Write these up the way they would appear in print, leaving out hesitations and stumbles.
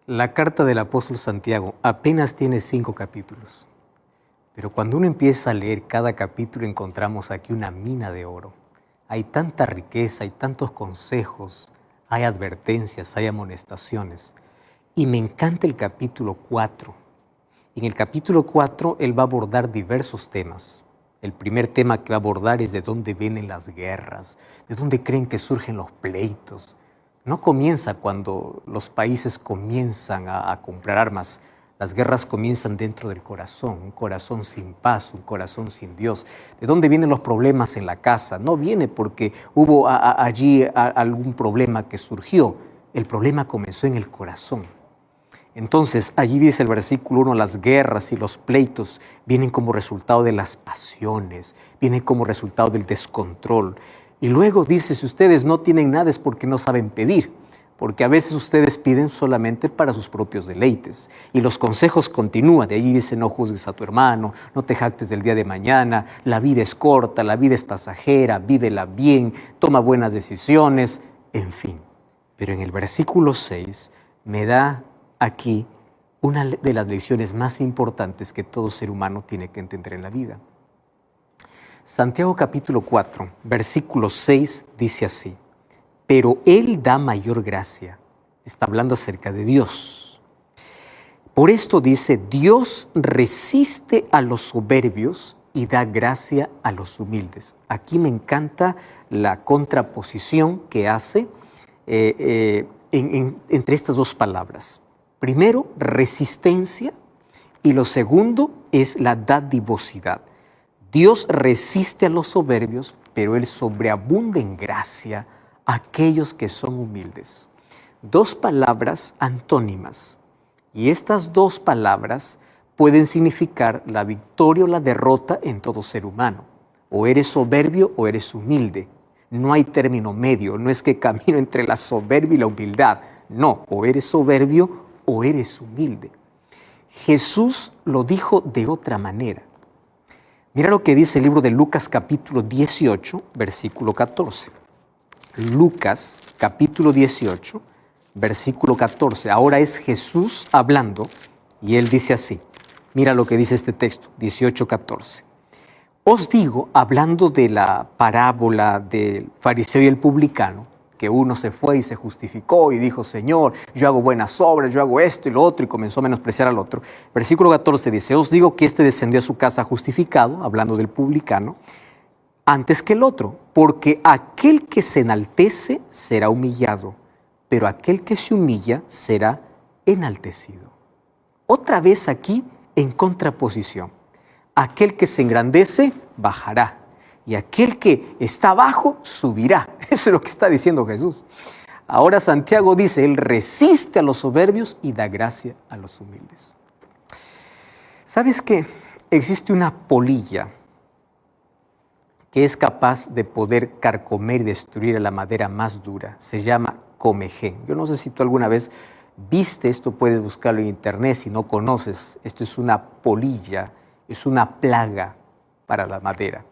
La carta del apóstol Santiago apenas tiene 5 capítulos, pero cuando uno empieza a leer cada capítulo encontramos aquí una mina de oro. Hay tanta riqueza, hay tantos consejos, hay advertencias, hay amonestaciones. Y me encanta el capítulo 4. En el capítulo 4 él va a abordar diversos temas. El primer tema que va a abordar es de dónde vienen las guerras, de dónde creen que surgen los pleitos. No comienza cuando los países comienzan a comprar armas. Las guerras comienzan dentro del corazón, un corazón sin paz, un corazón sin Dios. ¿De dónde vienen los problemas en la casa? No viene porque hubo allí algún problema que surgió. El problema comenzó en el corazón. Entonces, allí dice el versículo 1, las guerras y los pleitos vienen como resultado de las pasiones, vienen como resultado del descontrol. Y luego dice, si ustedes no tienen nada es porque no saben pedir, porque a veces ustedes piden solamente para sus propios deleites. Y los consejos continúan, de allí dice, no juzgues a tu hermano, no te jactes del día de mañana, la vida es corta, la vida es pasajera, vívela bien, toma buenas decisiones, en fin. Pero en el versículo 6 me da aquí una de las lecciones más importantes que todo ser humano tiene que entender en la vida. Santiago capítulo 4, versículo 6 dice así, pero Él da mayor gracia. Está hablando acerca de Dios. Por esto dice, Dios resiste a los soberbios y da gracia a los humildes. Aquí me encanta la contraposición que hace entre estas dos palabras. Primero, resistencia, y lo segundo es la dadivosidad. Dios resiste a los soberbios, pero Él sobreabunda en gracia a aquellos que son humildes. Dos palabras antónimas, y estas dos palabras pueden significar la victoria o la derrota en todo ser humano. O eres soberbio o eres humilde. No hay término medio, no es que camino entre la soberbia y la humildad. No, o eres soberbio o eres humilde. Jesús lo dijo de otra manera. Mira lo que dice el libro de Lucas capítulo 18, versículo 14. Lucas capítulo 18, versículo 14. Ahora es Jesús hablando y Él dice así. Mira lo que dice este texto, 18, 14. Os digo, hablando de la parábola del fariseo y el publicano, que uno se fue y se justificó y dijo, Señor, yo hago buenas obras, yo hago esto y lo otro, y comenzó a menospreciar al otro. Versículo 14 dice, os digo que este descendió a su casa justificado, hablando del publicano, antes que el otro, porque aquel que se enaltece será humillado, pero aquel que se humilla será enaltecido. Otra vez aquí en contraposición. Aquel que se engrandece bajará, y aquel que está abajo subirá. Eso es lo que está diciendo Jesús. Ahora Santiago dice, Él resiste a los soberbios y da gracia a los humildes. ¿Sabes qué? Existe una polilla que es capaz de poder carcomer y destruir a la madera más dura. Se llama comején. Yo no sé si tú alguna vez viste esto, puedes buscarlo en internet si no conoces. Esto es una polilla, es una plaga para la madera.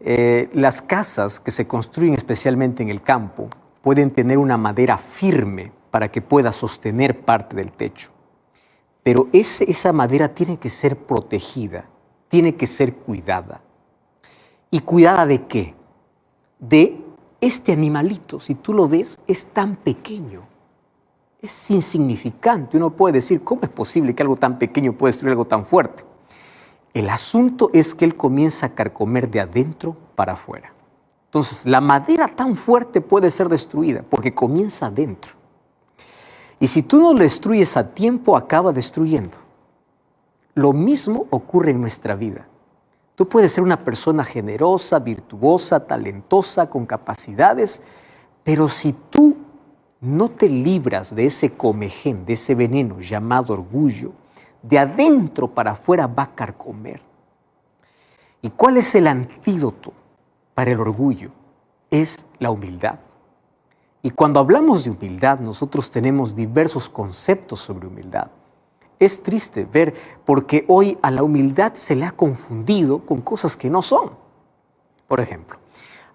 Las casas que se construyen especialmente en el campo pueden tener una madera firme para que pueda sostener parte del techo. Pero esa madera tiene que ser protegida, tiene que ser cuidada. ¿Y cuidada de qué? De este animalito. Si tú lo ves, es tan pequeño, es insignificante. Uno puede decir, ¿cómo es posible que algo tan pequeño pueda destruir algo tan fuerte? El asunto es que él comienza a carcomer de adentro para afuera. Entonces, la madera tan fuerte puede ser destruida porque comienza adentro. Y si tú no lo destruyes a tiempo, acaba destruyendo. Lo mismo ocurre en nuestra vida. Tú puedes ser una persona generosa, virtuosa, talentosa, con capacidades, pero si tú no te libras de ese comején, de ese veneno llamado orgullo, de adentro para afuera va a carcomer. ¿Y cuál es el antídoto para el orgullo? Es la humildad. Y cuando hablamos de humildad, nosotros tenemos diversos conceptos sobre humildad. Es triste ver porque hoy a la humildad se le ha confundido con cosas que no son. Por ejemplo,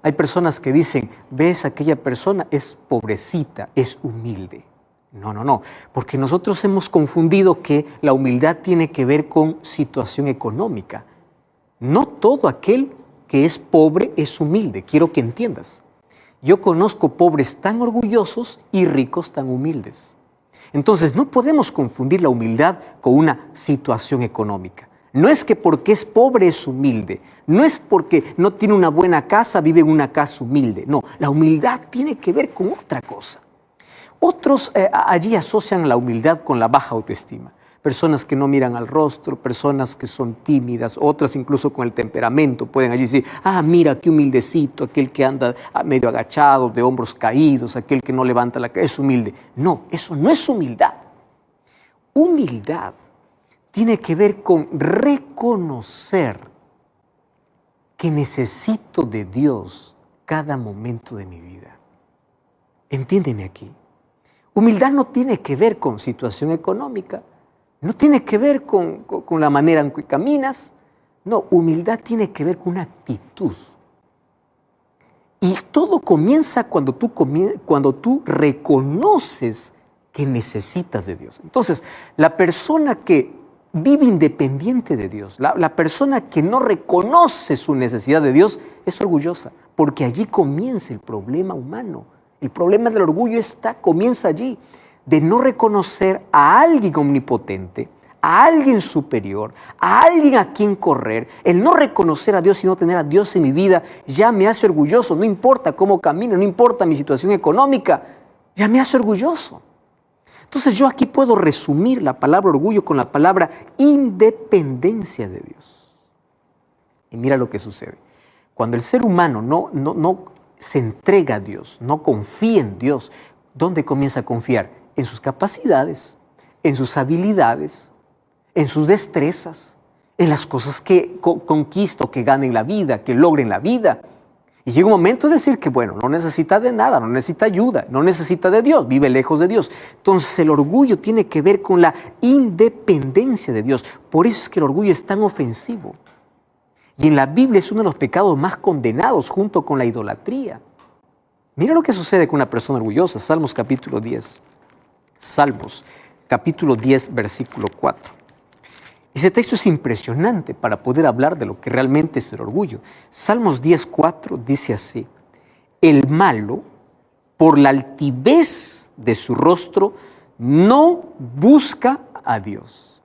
hay personas que dicen, ves, aquella persona es pobrecita, es humilde. No, no, no, porque nosotros hemos confundido que la humildad tiene que ver con situación económica. No todo aquel que es pobre es humilde, quiero que entiendas. Yo conozco pobres tan orgullosos y ricos tan humildes. Entonces no podemos confundir la humildad con una situación económica. No es que porque es pobre es humilde, no es porque no tiene una buena casa vive en una casa humilde. No, la humildad tiene que ver con otra cosa. Otros allí asocian la humildad con la baja autoestima. Personas que no miran al rostro, personas que son tímidas, otras incluso con el temperamento pueden allí decir, mira qué humildecito, aquel que anda medio agachado, de hombros caídos, aquel que no levanta la cabeza, es humilde. No, eso no es humildad. Humildad tiene que ver con reconocer que necesito de Dios cada momento de mi vida. Entiéndeme aquí. Humildad no tiene que ver con situación económica, no tiene que ver con la manera en que caminas. No, humildad tiene que ver con una actitud. Y todo comienza cuando tú reconoces que necesitas de Dios. Entonces, la persona que vive independiente de Dios, la persona que no reconoce su necesidad de Dios, es orgullosa, porque allí comienza el problema humano. El problema del orgullo comienza allí, de no reconocer a alguien omnipotente, a alguien superior, a alguien a quien correr. El no reconocer a Dios y no tener a Dios en mi vida ya me hace orgulloso, no importa cómo camino, no importa mi situación económica, ya me hace orgulloso. Entonces yo aquí puedo resumir la palabra orgullo con la palabra independencia de Dios. Y mira lo que sucede. Cuando el ser humano no se entrega a Dios, no confía en Dios, ¿dónde comienza a confiar? En sus capacidades, en sus habilidades, en sus destrezas, en las cosas que conquista o que gane en la vida, que logre en la vida. Y llega un momento de decir que, bueno, no necesita de nada, no necesita ayuda, no necesita de Dios, vive lejos de Dios. Entonces el orgullo tiene que ver con la independencia de Dios. Por eso es que el orgullo es tan ofensivo. Y en la Biblia es uno de los pecados más condenados junto con la idolatría. Mira lo que sucede con una persona orgullosa. Salmos capítulo 10. Salmos capítulo 10, versículo 4. Ese texto es impresionante para poder hablar de lo que realmente es el orgullo. Salmos 10, 4 dice así: el malo, por la altivez de su rostro, no busca a Dios.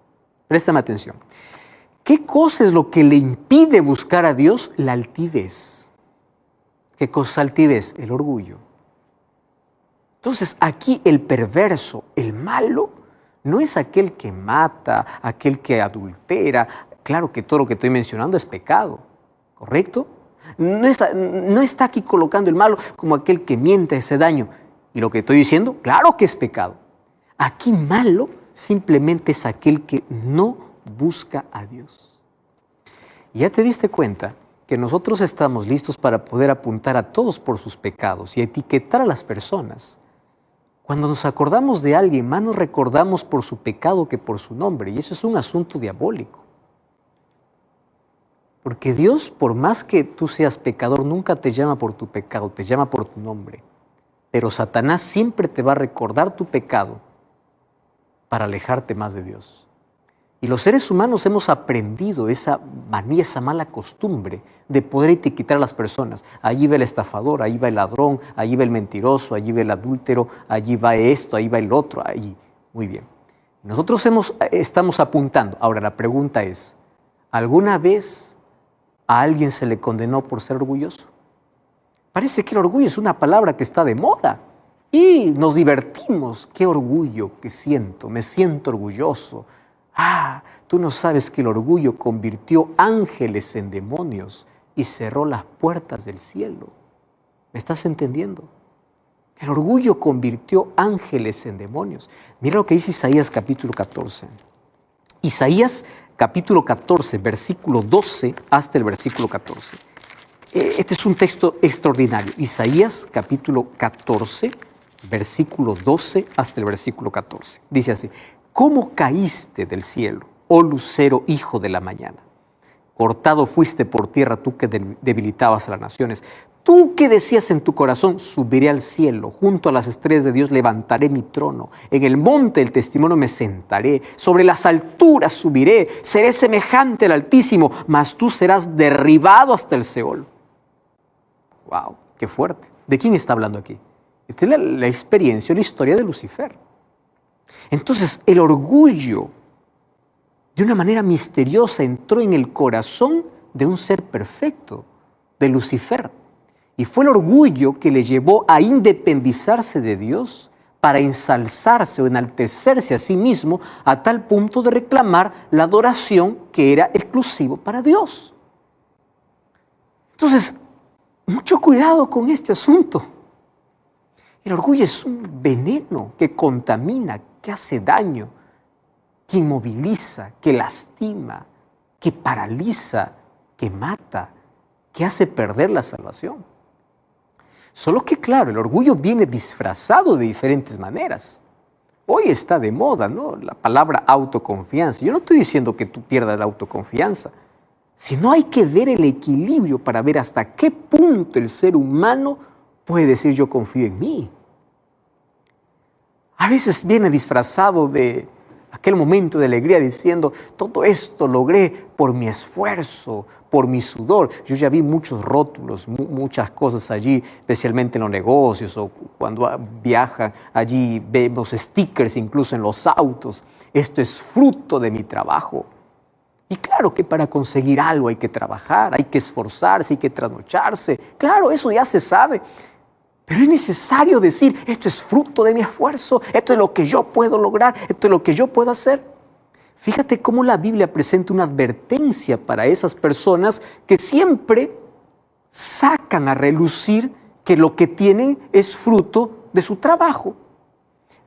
Préstame atención. ¿Qué cosa es lo que le impide buscar a Dios? La altivez. ¿Qué cosa es altivez? El orgullo. Entonces aquí el perverso, el malo, no es aquel que mata, aquel que adultera. Claro que todo lo que estoy mencionando es pecado, ¿correcto? No está aquí colocando el malo como aquel que miente, hace daño. Y lo que estoy diciendo, claro que es pecado. Aquí malo simplemente es aquel que no busca a Dios. ¿Ya te diste cuenta que nosotros estamos listos para poder apuntar a todos por sus pecados y etiquetar a las personas? Cuando nos acordamos de alguien, más nos recordamos por su pecado que por su nombre, y eso es un asunto diabólico. Porque Dios, por más que tú seas pecador, nunca te llama por tu pecado, te llama por tu nombre. Pero Satanás siempre te va a recordar tu pecado para alejarte más de Dios. Y los seres humanos hemos aprendido esa manía, esa mala costumbre de poder etiquetar a las personas. Allí va el estafador, allí va el ladrón, allí va el mentiroso, allí va el adúltero, allí va esto, ahí va el otro, allí. Muy bien. Nosotros estamos apuntando. Ahora la pregunta es, ¿alguna vez a alguien se le condenó por ser orgulloso? Parece que el orgullo es una palabra que está de moda. Y nos divertimos. Qué orgullo que siento, me siento orgulloso. Tú no sabes que el orgullo convirtió ángeles en demonios y cerró las puertas del cielo. ¿Me estás entendiendo? El orgullo convirtió ángeles en demonios. Mira lo que dice Isaías capítulo 14. Isaías capítulo 14, versículo 12 hasta el versículo 14. Este es un texto extraordinario. Isaías capítulo 14, versículo 12 hasta el versículo 14. Dice así: ¿cómo caíste del cielo, oh lucero, hijo de la mañana? Cortado fuiste por tierra tú que debilitabas a las naciones. Tú que decías en tu corazón, subiré al cielo, junto a las estrellas de Dios levantaré mi trono, en el monte del testimonio me sentaré, sobre las alturas subiré, seré semejante al Altísimo, mas tú serás derribado hasta el Seol. ¡Wow! ¡Qué fuerte! ¿De quién está hablando aquí? Esta es la experiencia, la historia de Lucifer. Entonces, el orgullo, de una manera misteriosa, entró en el corazón de un ser perfecto, de Lucifer. Y fue el orgullo que le llevó a independizarse de Dios para ensalzarse o enaltecerse a sí mismo a tal punto de reclamar la adoración que era exclusivo para Dios. Entonces, mucho cuidado con este asunto. El orgullo es un veneno que contamina, que hace daño, que inmoviliza, que lastima, que paraliza, que mata, que hace perder la salvación. Solo que, claro, el orgullo viene disfrazado de diferentes maneras. Hoy está de moda, ¿no?, la palabra autoconfianza. Yo no estoy diciendo que tú pierdas la autoconfianza, sino hay que ver el equilibrio para ver hasta qué punto el ser humano puede decir yo confío en mí. A veces viene disfrazado de aquel momento de alegría diciendo todo esto logré por mi esfuerzo, por mi sudor. Yo ya vi muchos rótulos, muchas cosas allí, especialmente en los negocios o cuando viajan allí vemos stickers incluso en los autos. Esto es fruto de mi trabajo. Y claro que para conseguir algo hay que trabajar, hay que esforzarse, hay que trasnocharse. Claro, eso ya se sabe. Pero es necesario decir, esto es fruto de mi esfuerzo, esto es lo que yo puedo lograr, esto es lo que yo puedo hacer. Fíjate cómo la Biblia presenta una advertencia para esas personas que siempre sacan a relucir que lo que tienen es fruto de su trabajo.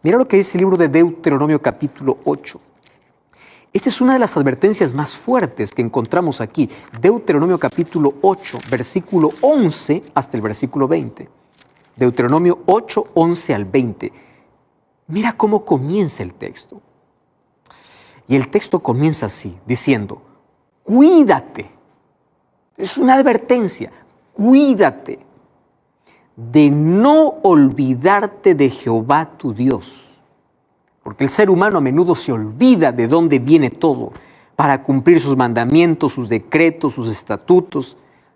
Mira lo que dice el libro de Deuteronomio capítulo 8. Esta es una de las advertencias más fuertes que encontramos aquí. Deuteronomio capítulo 8, versículo 11 hasta el versículo 20. Deuteronomio 8, 11 al 20. Mira cómo comienza el texto. Y el texto comienza así, diciendo, cuídate. Es una advertencia, cuídate de no olvidarte de Jehová tu Dios. Porque el ser humano a menudo se olvida de dónde viene todo para cumplir sus mandamientos, sus decretos, sus estatutos.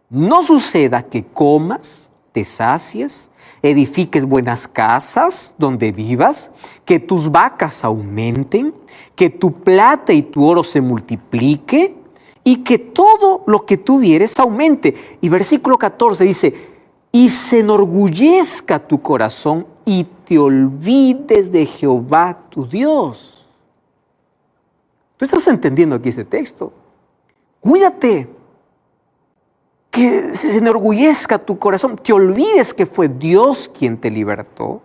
No suceda que comas, te sacies, edifiques buenas casas donde vivas, que tus vacas aumenten, que tu plata y tu oro se multiplique y que todo lo que tuvieres aumente. Y versículo 14 dice, y se enorgullezca tu corazón y te olvides de Jehová tu Dios. ¿Tú estás entendiendo aquí este texto? Cuídate. Que se enorgullezca tu corazón, te olvides que fue Dios quien te libertó,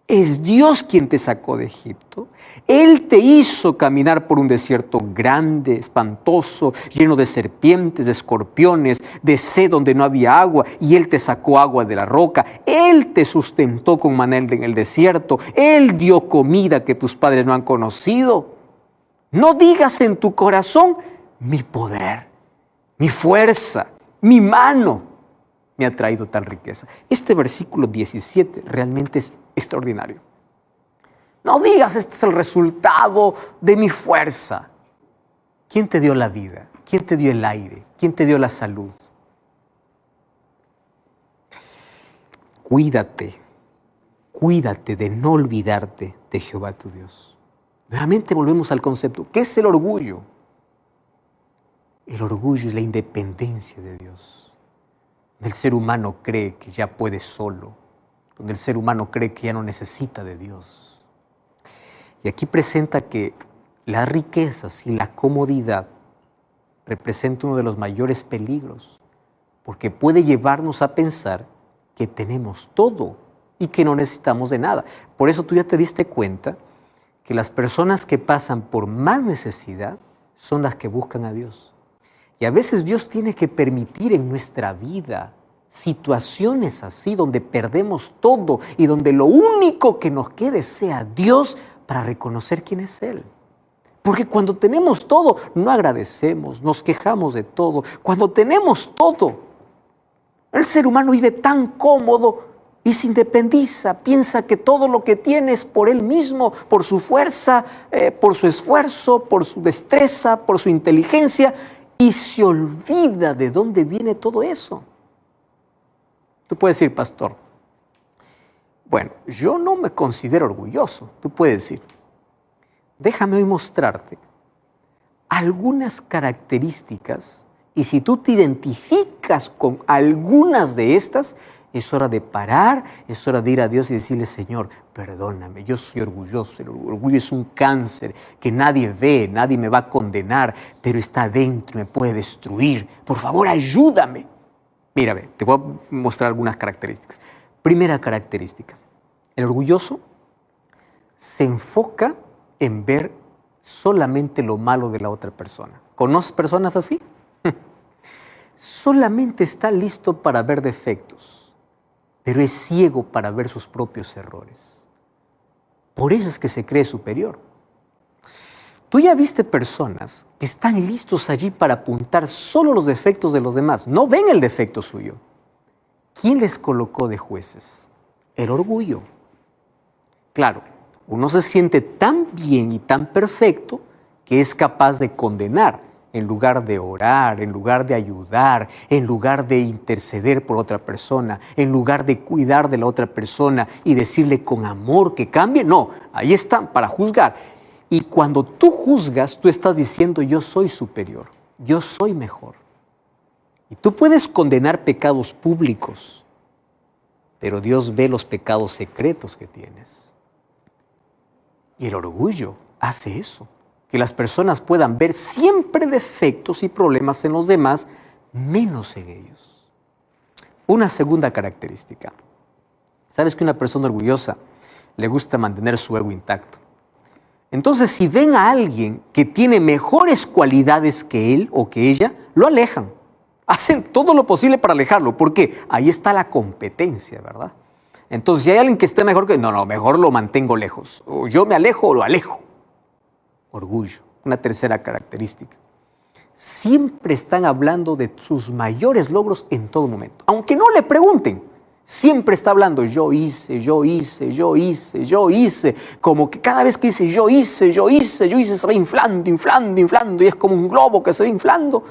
es Dios quien te sacó de Egipto, Él te hizo caminar por un desierto grande, espantoso, lleno de serpientes, de escorpiones, de sed donde no había agua, y Él te sacó agua de la roca, Él te sustentó con maná en el desierto, Él dio comida que tus padres no han conocido. No digas en tu corazón, mi poder, mi fuerza, mi mano me ha traído tal riqueza. Este versículo 17 realmente es extraordinario. No digas, este es el resultado de mi fuerza. ¿Quién te dio la vida? ¿Quién te dio el aire? ¿Quién te dio la salud? Cuídate de no olvidarte de Jehová tu Dios. Nuevamente volvemos al concepto. ¿Qué es el orgullo? El orgullo es la independencia de Dios. Donde el ser humano cree que ya puede solo. Donde el ser humano cree que ya no necesita de Dios. Y aquí presenta que las riquezas y la comodidad representan uno de los mayores peligros, porque puede llevarnos a pensar que tenemos todo y que no necesitamos de nada. Por eso tú ya te diste cuenta que las personas que pasan por más necesidad son las que buscan a Dios. Y a veces Dios tiene que permitir en nuestra vida situaciones así donde perdemos todo y donde lo único que nos quede sea Dios para reconocer quién es Él. Porque cuando tenemos todo, no agradecemos, nos quejamos de todo. Cuando tenemos todo, El ser humano vive tan cómodo y se independiza, piensa que todo lo que tiene es por él mismo, por su fuerza, por su esfuerzo, por su destreza, por su inteligencia, y se olvida de dónde viene todo eso. Tú puedes decir, pastor, bueno, yo no me considero orgulloso. Tú puedes decir, déjame hoy mostrarte algunas características, y si tú te identificas con algunas de estas, es hora de parar, es hora de ir a Dios y decirle, Señor, perdóname, yo soy orgulloso. El orgullo es un cáncer que nadie ve, nadie me va a condenar, pero está dentro, me puede destruir. Por favor, ayúdame. Mira, ve, te voy a mostrar algunas características. Primera característica, el orgulloso se enfoca en ver solamente lo malo de la otra persona. ¿Conoces personas así? Solamente está listo para ver defectos, pero es ciego para ver sus propios errores. Por eso es que se cree superior. Tú ya viste personas que están listos allí para apuntar solo los defectos de los demás, no ven el defecto suyo. ¿Quién les colocó de jueces? El orgullo. Claro, uno se siente tan bien y tan perfecto que es capaz de condenar en lugar de orar, en lugar de ayudar, en lugar de interceder por otra persona, en lugar de cuidar de la otra persona y decirle con amor que cambie. No, ahí están para juzgar. Y cuando tú juzgas, tú estás diciendo yo soy superior, yo soy mejor. Y tú puedes condenar pecados públicos, pero Dios ve los pecados secretos que tienes. Y el orgullo hace eso, que las personas puedan ver siempre defectos y problemas en los demás, menos en ellos. Una segunda característica. ¿Sabes que una persona orgullosa le gusta mantener su ego intacto? Entonces, si ven a alguien que tiene mejores cualidades que él o que ella, lo alejan. Hacen todo lo posible para alejarlo, porque ahí está la competencia, ¿verdad? Entonces, si hay alguien que esté mejor que... No, mejor lo mantengo lejos. O yo me alejo o lo alejo. Orgullo, una tercera característica. Siempre están hablando de sus mayores logros en todo momento. Aunque no le pregunten, siempre está hablando yo hice. Como que cada vez que dice yo hice, se va inflando y es como un globo que se va inflando.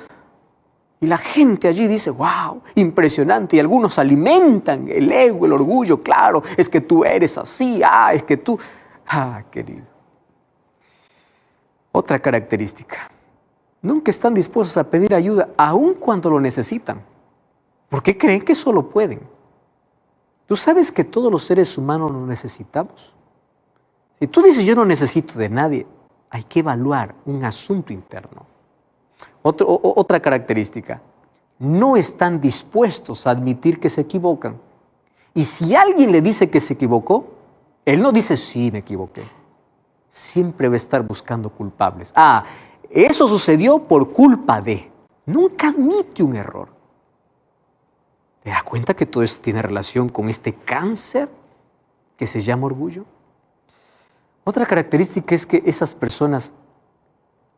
Y la gente allí dice, wow, impresionante. Y algunos alimentan el ego, el orgullo. Claro, es que tú eres así. Es que tú... querido. Otra característica. Nunca están dispuestos a pedir ayuda, aun cuando lo necesitan. Porque creen que solo pueden. ¿Tú sabes que todos los seres humanos lo necesitamos? Si tú dices yo no necesito de nadie, hay que evaluar un asunto interno. Otra característica, no están dispuestos a admitir que se equivocan. Y si alguien le dice que se equivocó, él no dice, sí, me equivoqué. Siempre va a estar buscando culpables. Eso sucedió por culpa de. Nunca admite un error. ¿Te das cuenta que todo esto tiene relación con este cáncer que se llama orgullo? Otra característica es que esas personas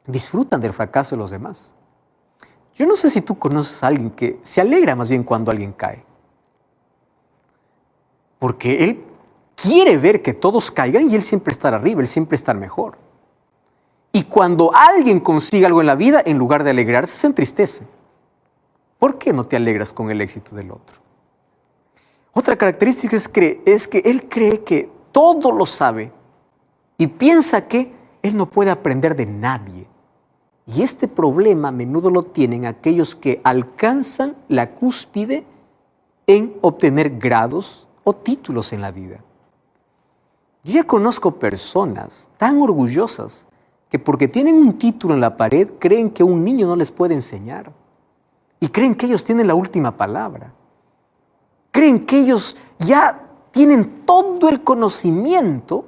disfrutan del fracaso de los demás. Yo no sé si tú conoces a alguien que se alegra más bien cuando alguien cae. Porque él quiere ver que todos caigan y él siempre estar arriba, él siempre estar mejor. Y cuando alguien consigue algo en la vida, en lugar de alegrarse, se entristece. ¿Por qué no te alegras con el éxito del otro? Otra característica es que él cree que todo lo sabe y piensa que él no puede aprender de nadie. Y este problema a menudo lo tienen aquellos que alcanzan la cúspide en obtener grados o títulos en la vida. Yo ya conozco personas tan orgullosas que porque tienen un título en la pared creen que un niño no les puede enseñar. Y creen que ellos tienen la última palabra. Creen que ellos ya tienen todo el conocimiento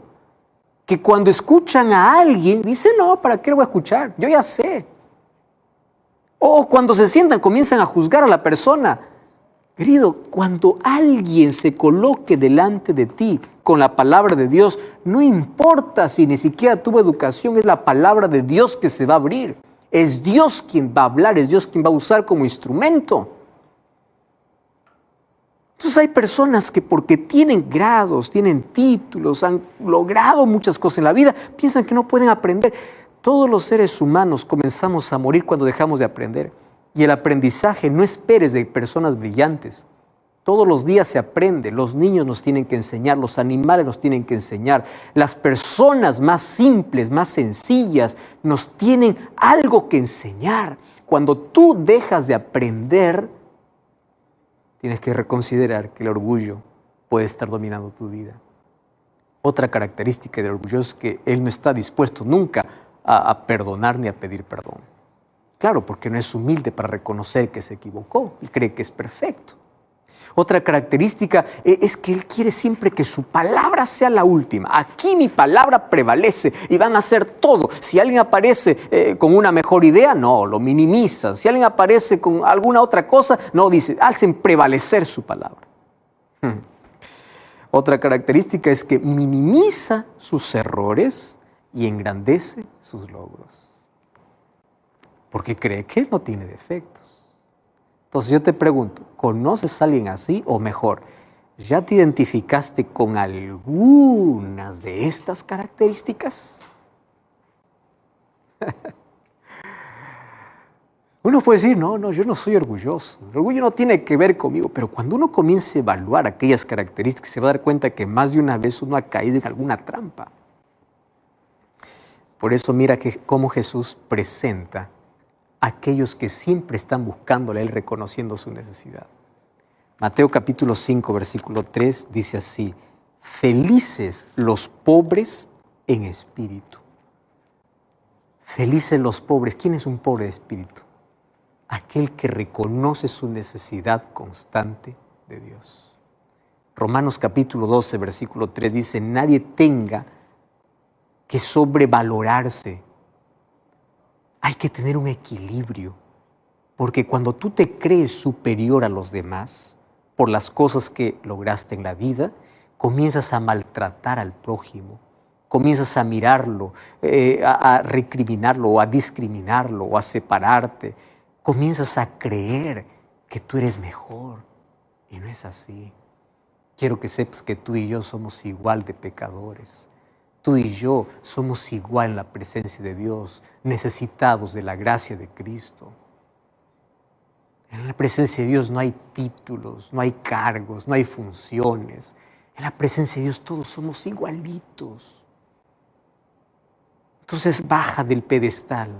que cuando escuchan a alguien, dicen, no, ¿para qué lo voy a escuchar? Yo ya sé. O cuando se sientan, comienzan a juzgar a la persona. Querido, cuando alguien se coloque delante de ti con la palabra de Dios, no importa si ni siquiera tuvo educación, es la palabra de Dios que se va a abrir. Es Dios quien va a hablar, es Dios quien va a usar como instrumento. Entonces hay personas que porque tienen grados, tienen títulos, han logrado muchas cosas en la vida, piensan que no pueden aprender. Todos los seres humanos comenzamos a morir cuando dejamos de aprender. Y el aprendizaje no esperes de personas brillantes. Todos los días se aprende, los niños nos tienen que enseñar, los animales nos tienen que enseñar, las personas más simples, más sencillas, nos tienen algo que enseñar. Cuando tú dejas de aprender, tienes que reconsiderar que el orgullo puede estar dominando tu vida. Otra característica del orgullo es que él no está dispuesto nunca a perdonar ni a pedir perdón. Claro, porque no es humilde para reconocer que se equivocó, él cree que es perfecto. Otra característica es que él quiere siempre que su palabra sea la última. Aquí mi palabra prevalece y van a hacer todo. Si alguien aparece con una mejor idea, no, lo minimiza. Si alguien aparece con alguna otra cosa, no, dice, hacen prevalecer su palabra. Otra característica es que minimiza sus errores y engrandece sus logros. Porque cree que él no tiene defectos. Entonces yo te pregunto, ¿conoces a alguien así? O mejor, ¿ya te identificaste con algunas de estas características? Uno puede decir, no, yo no soy orgulloso. El orgullo no tiene que ver conmigo. Pero cuando uno comience a evaluar aquellas características, se va a dar cuenta que más de una vez uno ha caído en alguna trampa. Por eso mira cómo Jesús presenta a aquellos que siempre están buscándole a Él, reconociendo su necesidad. Mateo capítulo 5, versículo 3 dice así: felices los pobres en espíritu. Felices los pobres. ¿Quién es un pobre de espíritu? Aquel que reconoce su necesidad constante de Dios. Romanos capítulo 12, versículo 3 dice: nadie tenga que sobrevalorarse. Hay que tener un equilibrio, porque cuando tú te crees superior a los demás por las cosas que lograste en la vida, comienzas a maltratar al prójimo, comienzas a mirarlo, a recriminarlo o a discriminarlo o a separarte, comienzas a creer que tú eres mejor y no es así. Quiero que sepas que tú y yo somos igual de pecadores. Tú y yo somos igual en la presencia de Dios, necesitados de la gracia de Cristo. En la presencia de Dios no hay títulos, no hay cargos, no hay funciones. En la presencia de Dios todos somos igualitos. Entonces baja del pedestal,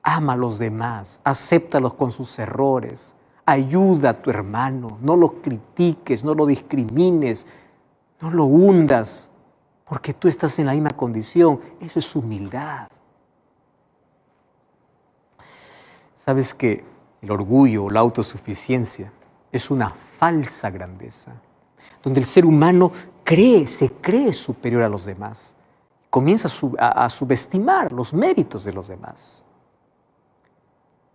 ama a los demás, acéptalos con sus errores, ayuda a tu hermano, no lo critiques, no lo discrimines, no lo hundas. Porque tú estás en la misma condición. Eso es humildad. ¿Sabes que el orgullo o la autosuficiencia es una falsa grandeza? Donde el ser humano se cree superior a los demás. Comienza a subestimar los méritos de los demás.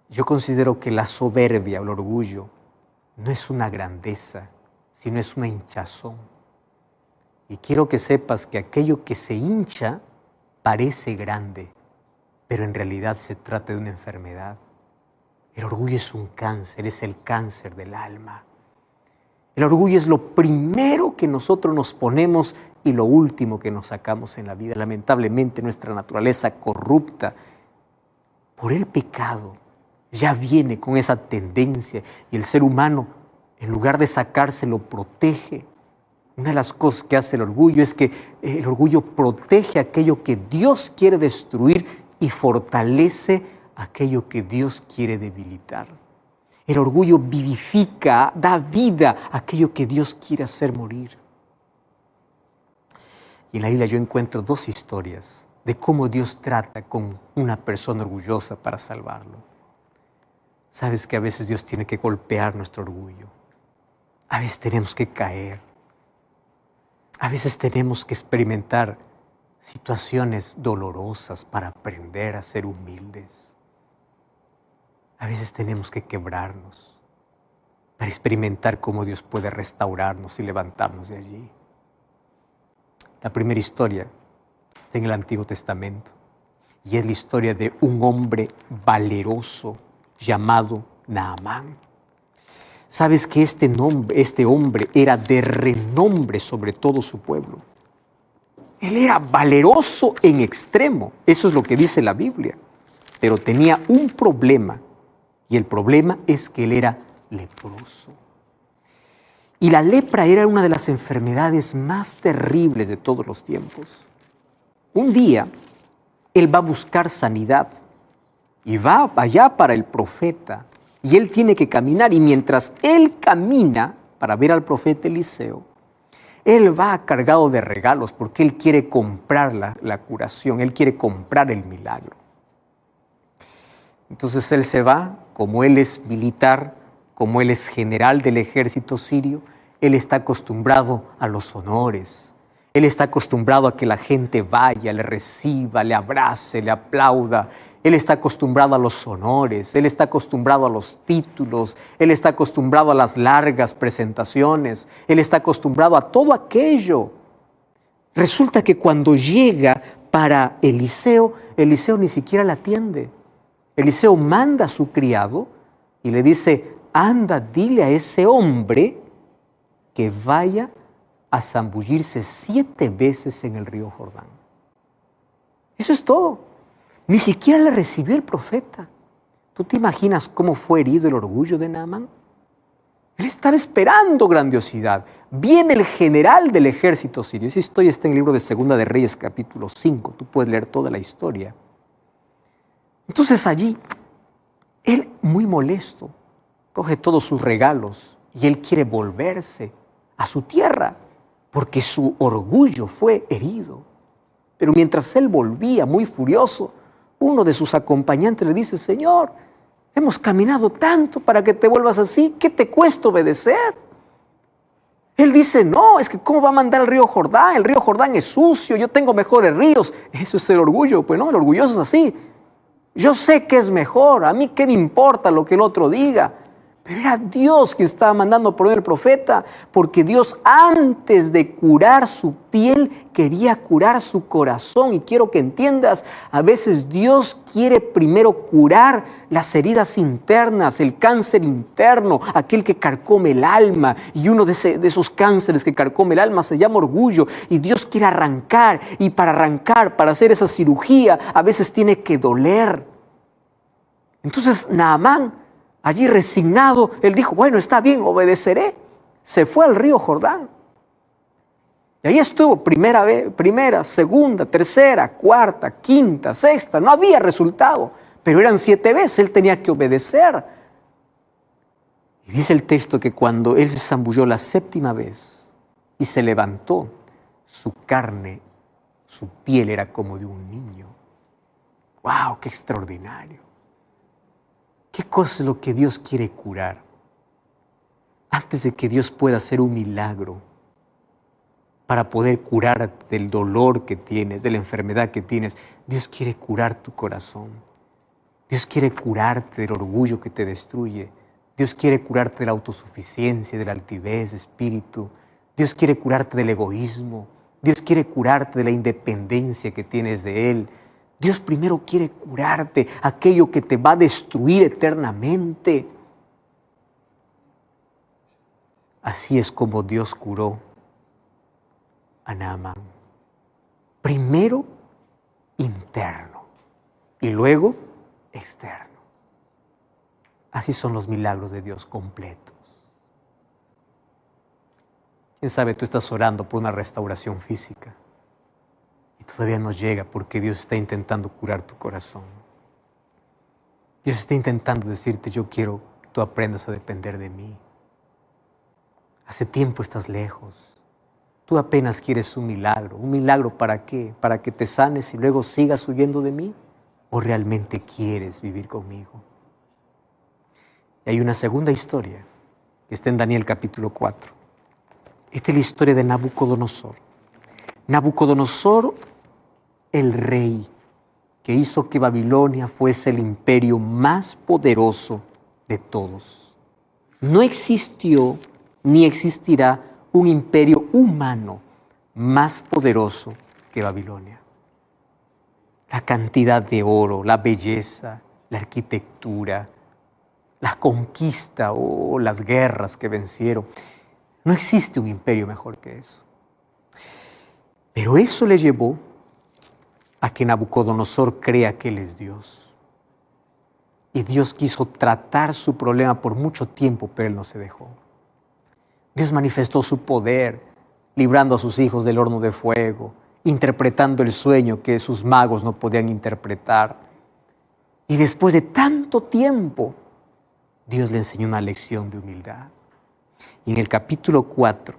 Yo considero que la soberbia o el orgullo no es una grandeza, sino es una hinchazón. Y quiero que sepas que aquello que se hincha parece grande, pero en realidad se trata de una enfermedad. El orgullo es un cáncer, es el cáncer del alma. El orgullo es lo primero que nosotros nos ponemos y lo último que nos sacamos en la vida. Lamentablemente nuestra naturaleza corrupta por el pecado ya viene con esa tendencia y el ser humano, en lugar de sacarse, lo protege. Una de las cosas que hace el orgullo es que el orgullo protege aquello que Dios quiere destruir y fortalece aquello que Dios quiere debilitar. El orgullo vivifica, da vida a aquello que Dios quiere hacer morir. Y en la Biblia yo encuentro dos historias de cómo Dios trata con una persona orgullosa para salvarlo. Sabes que a veces Dios tiene que golpear nuestro orgullo. A veces tenemos que caer. A veces tenemos que experimentar situaciones dolorosas para aprender a ser humildes. A veces tenemos que quebrarnos para experimentar cómo Dios puede restaurarnos y levantarnos de allí. La primera historia está en el Antiguo Testamento y es la historia de un hombre valeroso llamado Naamán. Sabes que este hombre era de renombre sobre todo su pueblo. Él era valeroso en extremo, eso es lo que dice la Biblia, pero tenía un problema, y el problema es que él era leproso. Y la lepra era una de las enfermedades más terribles de todos los tiempos. Un día, él va a buscar sanidad y va allá para el profeta, y él tiene que caminar, y mientras él camina para ver al profeta Eliseo, él va cargado de regalos porque él quiere comprar la curación, él quiere comprar el milagro. Entonces él se va, como él es militar, como él es general del ejército sirio, él está acostumbrado a los honores. Él está acostumbrado a que la gente vaya, le reciba, le abrace, le aplauda. Él está acostumbrado a los honores, él está acostumbrado a los títulos, él está acostumbrado a las largas presentaciones, él está acostumbrado a todo aquello. Resulta que cuando llega para Eliseo, Eliseo ni siquiera la atiende. Eliseo manda a su criado y le dice, anda, dile a ese hombre que vaya a zambullirse 7 veces en el río Jordán. Eso es todo. Ni siquiera le recibió el profeta. ¿Tú te imaginas cómo fue herido el orgullo de Naamán? Él estaba esperando grandiosidad. Viene el general del ejército sirio. Esa historia está en el libro de Segunda de Reyes, capítulo 5. Tú puedes leer toda la historia. Entonces allí, él muy molesto, coge todos sus regalos y él quiere volverse a su tierra porque su orgullo fue herido. Pero mientras él volvía muy furioso, uno de sus acompañantes le dice, Señor, hemos caminado tanto para que te vuelvas así, ¿qué te cuesta obedecer? Él dice, no, es que ¿cómo va a mandar al río Jordán? El río Jordán es sucio, yo tengo mejores ríos. Eso es el orgullo, pues no, el orgulloso es así. Yo sé que es mejor, a mí qué me importa lo que el otro diga. Pero era Dios quien estaba mandando por el profeta, porque Dios antes de curar su piel quería curar su corazón. Y quiero que entiendas, a veces Dios quiere primero curar las heridas internas, el cáncer interno, aquel que carcome el alma. Y uno de esos cánceres que carcome el alma se llama orgullo. Y Dios quiere arrancar, y para arrancar, para hacer esa cirugía, a veces tiene que doler. Entonces Naamán, allí resignado, él dijo, bueno, está bien, obedeceré. Se fue al río Jordán. Y ahí estuvo primera, segunda, tercera, cuarta, quinta, sexta. No había resultado, pero eran 7 veces, él tenía que obedecer. Y dice el texto que cuando él se zambulló la 7ª vez y se levantó, su carne, su piel era como de un niño. ¡Wow! ¡Qué extraordinario! ¿Qué cosa es lo que Dios quiere curar? Antes de que Dios pueda hacer un milagro para poder curarte del dolor que tienes, de la enfermedad que tienes, Dios quiere curar tu corazón. Dios quiere curarte del orgullo que te destruye. Dios quiere curarte de la autosuficiencia, de la altivez de espíritu. Dios quiere curarte del egoísmo. Dios quiere curarte de la independencia que tienes de Él. Dios primero quiere curarte aquello que te va a destruir eternamente. Así es como Dios curó a Naamán. Primero interno y luego externo. Así son los milagros de Dios completos. Quién sabe, tú estás orando por una restauración física. Todavía no llega porque Dios está intentando curar tu corazón. Dios está intentando decirte, yo quiero que tú aprendas a depender de mí. Hace tiempo estás lejos. Tú apenas quieres un milagro. ¿Un milagro para qué? ¿Para que te sanes y luego sigas huyendo de mí? ¿O realmente quieres vivir conmigo? Y hay una segunda historia que está en Daniel capítulo 4. Esta es la historia de Nabucodonosor. Nabucodonosor, el rey que hizo que Babilonia fuese el imperio más poderoso de todos. No existió ni existirá un imperio humano más poderoso que Babilonia. La cantidad de oro, la belleza, la arquitectura, la conquista o las guerras que vencieron. No existe un imperio mejor que eso. Pero eso le llevó a que Nabucodonosor crea que él es Dios. Y Dios quiso tratar su problema por mucho tiempo, pero él no se dejó. Dios manifestó su poder, librando a sus hijos del horno de fuego, interpretando el sueño que sus magos no podían interpretar. Y después de tanto tiempo, Dios le enseñó una lección de humildad. Y en el capítulo 4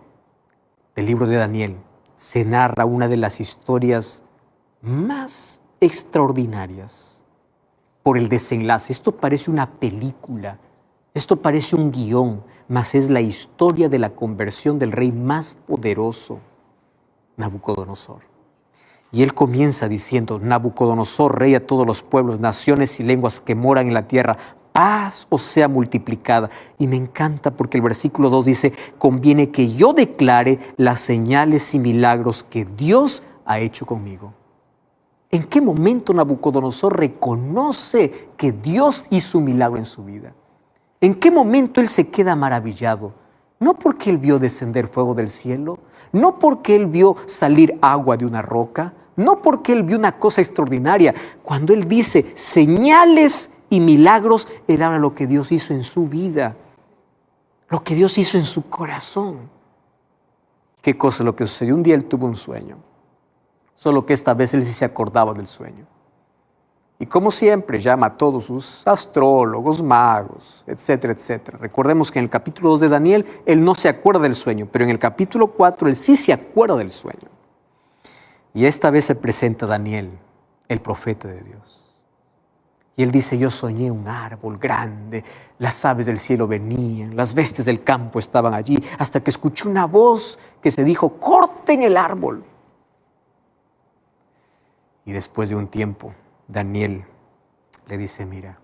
del libro de Daniel se narra una de las historias más extraordinarias por el desenlace. Esto parece una película, esto parece un guión, mas es la historia de la conversión del rey más poderoso, Nabucodonosor. Y él comienza diciendo: Nabucodonosor, rey a todos los pueblos, naciones y lenguas que moran en la tierra, paz os sea multiplicada. Y me encanta porque el versículo 2 dice: conviene que yo declare las señales y milagros que Dios ha hecho conmigo. ¿En qué momento Nabucodonosor reconoce que Dios hizo un milagro en su vida? ¿En qué momento él se queda maravillado? No porque él vio descender fuego del cielo, no porque él vio salir agua de una roca, no porque él vio una cosa extraordinaria. Cuando él dice señales y milagros, era lo que Dios hizo en su vida, lo que Dios hizo en su corazón. ¿Qué cosa es lo que sucedió? Un día él tuvo un sueño, solo que esta vez él sí se acordaba del sueño. Y como siempre llama a todos sus astrólogos, magos, etcétera, etcétera. Recordemos que en el capítulo 2 de Daniel, él no se acuerda del sueño, pero en el capítulo 4 él sí se acuerda del sueño. Y esta vez se presenta Daniel, el profeta de Dios. Y él dice: yo soñé un árbol grande, las aves del cielo venían, las bestias del campo estaban allí, hasta que escuché una voz que se dijo: corten el árbol. Y después de un tiempo, Daniel le dice: mira,